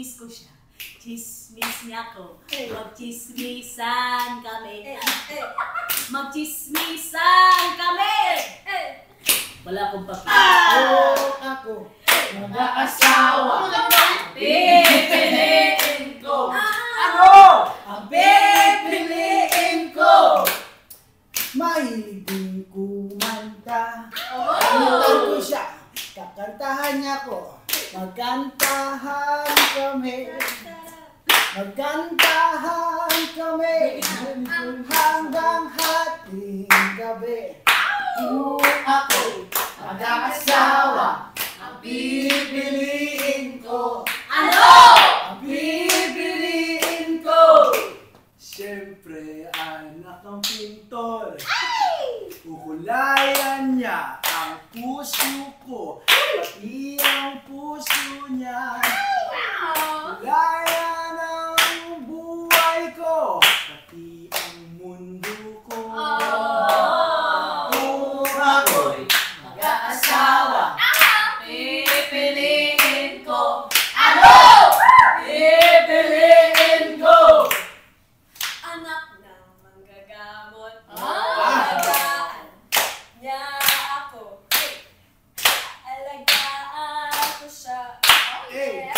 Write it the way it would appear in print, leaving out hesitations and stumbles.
Chismis ko siya. Chismis niya ako. Magchismisan kami. Magchismisan kami. Wala akong papel. Ako, mag-aasawa. Pipiliin ko. Ano? Ang pipiliin ko. Mahilig din kumanta. Kantahan ko siya. Kakantahan niya ko. Magkantahan kami. Magkantahan kami. Hanggang hating gabi. Ako, mag-aasawa. Ang pipiliin ko. Ano? Ang pipiliin ko. Siyempre, anak ang pintor. Kukulayan niya ang puso ko. Pati ang puso niya. Kulayan ang buhay ko. Pati ang mundo ko. Kung ako'y mag-aasawa, Pipiliin ko. ano? Pipiliin ko. Anak ng manggagamot. Ah. Alagaan niya ako. Alagaan ko siya. Hey.